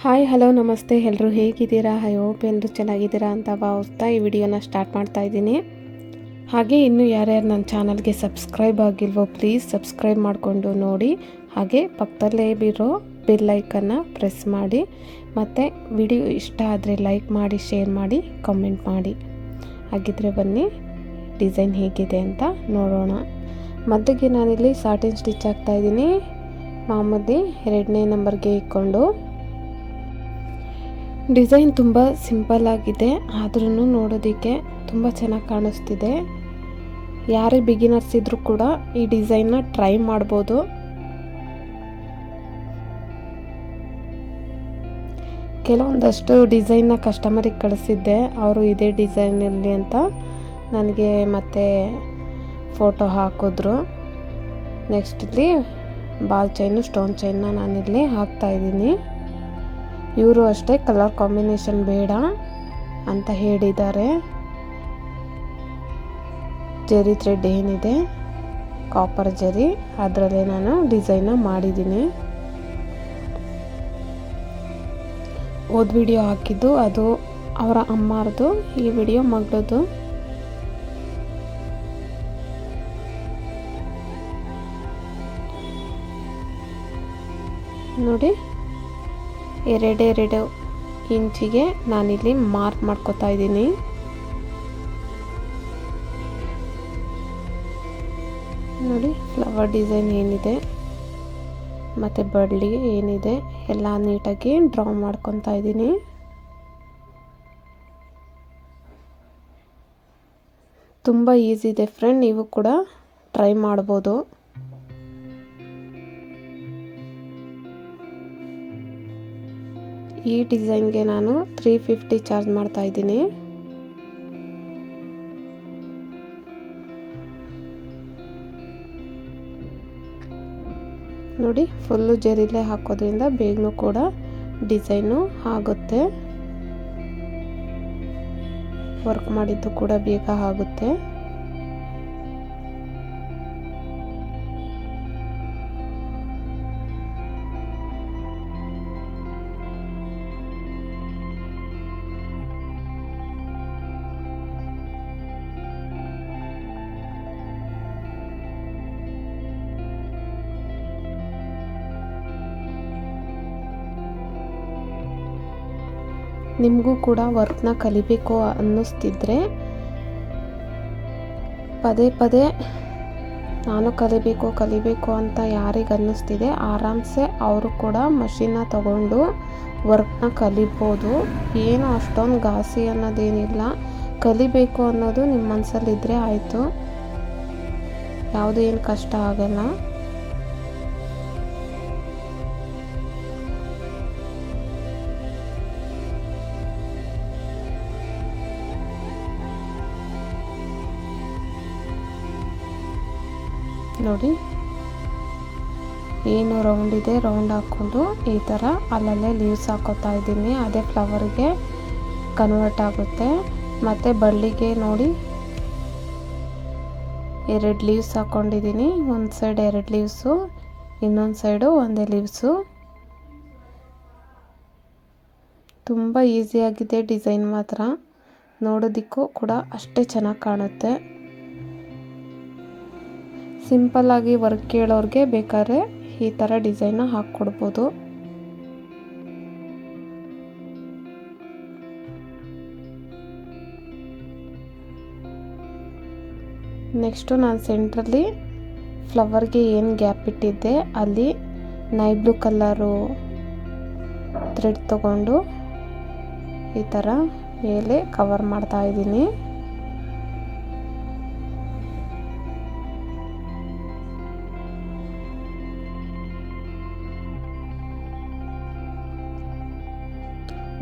Hi hello ನಮಸ್ತೆ ಎಲ್ಲರೂ ಹೇಗಿದ್ದೀರಾ? ಐ ಹೋಪ್ ಎಲ್ಲರೂ ಚೆನ್ನಾಗಿದ್ದೀರಾ ಅಂತ ಭಾವಿಸ್ತಾ ಈ ವಿಡಿಯೋನ ಸ್ಟಾರ್ಟ್ ಮಾಡ್ತಾ ಇದ್ದೀನಿ. ಹಾಗೆ ಇನ್ನೂ ಯಾರ್ಯಾರು ನನ್ನ ಚಾನಲ್ಗೆ ಸಬ್ಸ್ಕ್ರೈಬ್ ಆಗಿಲ್ವೋ ಪ್ಲೀಸ್ ಸಬ್ಸ್ಕ್ರೈಬ್ ಮಾಡಿಕೊಂಡು ನೋಡಿ. ಹಾಗೆ ಪಕ್ಕದಲ್ಲೇ ಇರೋ ಬೆಲ್ ಐಕನ್ನ ಪ್ರೆಸ್ ಮಾಡಿ. ಮತ್ತು ವಿಡಿಯೋ ಇಷ್ಟ ಆದರೆ ಲೈಕ್ ಮಾಡಿ, ಶೇರ್ ಮಾಡಿ, ಕಮೆಂಟ್ ಮಾಡಿ. ಹಾಗಿದ್ರೆ ಬನ್ನಿ ಡಿಸೈನ್ ಹೇಗಿದೆ ಅಂತ ನೋಡೋಣ. ಮದ್ದೆಗೆ ನಾನಿಲ್ಲಿ ಸಾಟಿನ್ ಸ್ಟಿಚ್ ಹಾಕ್ತಾಯಿದ್ದೀನಿ. ಮಾಮೂಲಿ 2ನೇ ನಂಬರ್ಗೆ ಇಟ್ಕೊಂಡು ಡಿಸೈನ್ ತುಂಬ ಸಿಂಪಲ್ ಆಗಿದೆ, ಆದ್ರೂ ನೋಡೋದಕ್ಕೆ ತುಂಬ ಚೆನ್ನಾಗಿ ಕಾಣಿಸ್ತಿದೆ. ಯಾರೇ ಬಿಗಿನರ್ಸ್ ಇದ್ದರೂ ಕೂಡ ಈ ಡಿಸೈನ್ನ ಟ್ರೈ ಮಾಡ್ಬೋದು. ಕೆಲವೊಂದಷ್ಟು ಡಿಸೈನ್ನ ಕಸ್ಟಮರಿಗೆ ಕಳಿಸಿದ್ದೆ, ಅವರು ಇದೇ ಡಿಸೈನಲ್ಲಿ ಅಂತ ನನಗೆ ಮತ್ತೆ ಫೋಟೋ ಹಾಕಿದ್ರು. ನೆಕ್ಸ್ಟ್ ಇಲ್ಲಿ ಬಾಲ್ ಚೈನು, ಸ್ಟೋನ್ ಚೈನ್ನ ನಾನಿಲ್ಲಿ ಹಾಕ್ತಾಯಿದ್ದೀನಿ. ಇವರು ಅಷ್ಟೇ ಕಲರ್ ಕಾಂಬಿನೇಷನ್ ಬೇಡ ಅಂತ ಹೇಳಿದ್ದಾರೆ. ಜರಿ ಥ್ರೆಡ್ ಏನಿದೆ ಕಾಪರ್ ಜರಿ, ಅದರಲ್ಲೇ ನಾನು ಡಿಸೈನ್ನ ಮಾಡಿದ್ದೀನಿ. ಹೋದ ವಿಡಿಯೋ ಹಾಕಿದ್ದು ಅದು ಅವರ ಅಮ್ಮರದು, ಈ ವಿಡಿಯೋ ಮಗಳದು. ನೋಡಿ, 2 ಇಂಚಿಗೆ ನಾನಿಲ್ಲಿ ಮಾರ್ಕ್ ಮಾಡ್ಕೊತಾ ಇದ್ದೀನಿ. ನೋಡಿ, ಫ್ಲವರ್ ಡಿಸೈನ್ ಏನಿದೆ ಮತ್ತು ಬಳ್ಳಿ ಏನಿದೆ ಎಲ್ಲ ನೀಟಾಗಿ ಡ್ರಾ ಮಾಡ್ಕೊತಾ ಇದ್ದೀನಿ. ತುಂಬ ಈಸಿ ಇದೆ ಫ್ರೆಂಡ್, ನೀವು ಕೂಡ ಟ್ರೈ ಮಾಡ್ಬೋದು. ಈ ಡಿಸೈನ್ಗೆ ನಾನು 350 ಚಾರ್ಜ್ ಮಾಡ್ತಾ ಇದ್ದೀನಿ. ನೋಡಿ, ಫುಲ್ಲು ಜರಿಲೇ ಹಾಕೋದ್ರಿಂದ ಬೇಗನೂ ಕೂಡ ಡಿಸೈನು ಆಗುತ್ತೆ. ವರ್ಕ್ ಮಾಡಿದ್ದು ಕೂಡ ಬೇಗ ಆಗುತ್ತೆ. ನಿಮಗೂ ಕೂಡ ವರ್ಕ್ನ ಕಲಿಬೇಕು ಅನ್ನಿಸ್ತಿದ್ರೆ ಪದೇ ಪದೇ ನಾನು ಕಲಿಬೇಕು ಅಂತ ಯಾರಿಗೆ ಅನ್ನಿಸ್ತಿದೆ ಆರಾಮ್ಸೆ ಅವರು ಕೂಡ ಮಷಿನ್ನ ತಗೊಂಡು ವರ್ಕ್ನ ಕಲಿಬೋದು. ಏನು ಅಷ್ಟೊಂದು ಘಾಸಿ ಅನ್ನೋದೇನಿಲ್ಲ, ಕಲಿಬೇಕು ಅನ್ನೋದು ನಿಮ್ಮ ಮನಸ್ಸಲ್ಲಿದ್ದರೆ ಆಯಿತು, ಯಾವುದೇನು ಕಷ್ಟ ಆಗಲ್ಲ. ನೋಡಿ, ಏನು ರೌಂಡ್ ಇದೆ ರೌಂಡ್ ಹಾಕ್ಕೊಂಡು ಈ ಥರ ಅಲ್ಲಲ್ಲೇ ಲೀವ್ಸ್ ಹಾಕೋತಾ ಇದ್ದೀನಿ. ಅದೇ ಫ್ಲವರ್ಗೆ ಕನ್ವರ್ಟ್ ಆಗುತ್ತೆ. ಮತ್ತು ಬಳ್ಳಿಗೆ ನೋಡಿ 2 ಲೀವ್ಸ್ ಹಾಕ್ಕೊಂಡಿದ್ದೀನಿ. ಒಂದು ಸೈಡ್ 2 ಲೀವ್ಸು, ಇನ್ನೊಂದು ಸೈಡು 1 ಲೀವ್ಸು. ತುಂಬ ಈಸಿಯಾಗಿದೆ ಡಿಸೈನ್, ಮಾತ್ರ ನೋಡೋದಕ್ಕೂ ಕೂಡ ಅಷ್ಟೇ ಚೆನ್ನಾಗಿ ಕಾಣುತ್ತೆ. ಸಿಂಪಲ್ಲಾಗಿ ವರ್ಕ್ ಕೇಳೋರಿಗೆ ಬೇಕಾದ್ರೆ ಈ ಥರ ಡಿಸೈನ್ನ ಹಾಕ್ಕೊಡ್ಬೋದು. ನೆಕ್ಸ್ಟು ನಾನು ಸೆಂಟ್ರಲ್ಲಿ ಫ್ಲವರ್ಗೆ ಏನು ಗ್ಯಾಪ್ ಇಟ್ಟಿದ್ದೆ ಅಲ್ಲಿ ನೈ ಬ್ಲೂ ಕಲರು ಥ್ರೆಡ್ ತಗೊಂಡು ಈ ಥರ ಮೇಲೆ ಕವರ್ ಮಾಡ್ತಾ ಇದ್ದೀನಿ.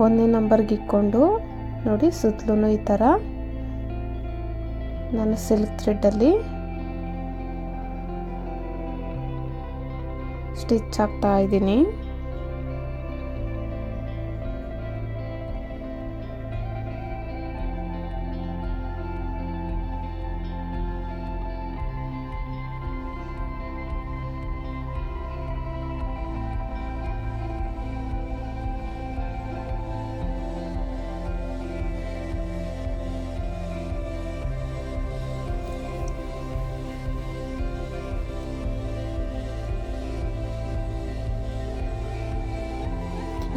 ಒಂದನೇ ನಂಬರ್ಗೆ ಇಟ್ಕೊಂಡು ನೋಡಿ, ಸುತ್ತಲೂ ಈ ಥರ ನಾನು ಸಿಲ್ಕ್ ಥ್ರೆಡ್ಡಲ್ಲಿ ಸ್ಟಿಚ್ ಹಾಕ್ತಾ ಇದ್ದೀನಿ.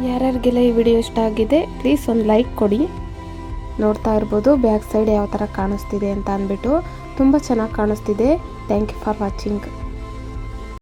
ಯಾರ್ಯಾರಿಗೆಲ್ಲ ಈ ವಿಡಿಯೋ ಇಷ್ಟ ಆಗಿದೆ ಪ್ಲೀಸ್ ಒಂದು ಲೈಕ್ ಕೊಡಿ. ನೋಡ್ತಾ ಇರ್ಬೋದು ಬ್ಯಾಕ್ ಸೈಡ್ ಯಾವ ಥರ ಕಾಣಿಸ್ತಿದೆ ಅಂತ ಅಂದ್ಬಿಟ್ಟು ತುಂಬ ಚೆನ್ನಾಗಿ ಕಾಣಿಸ್ತಿದೆ. Thank you for watching.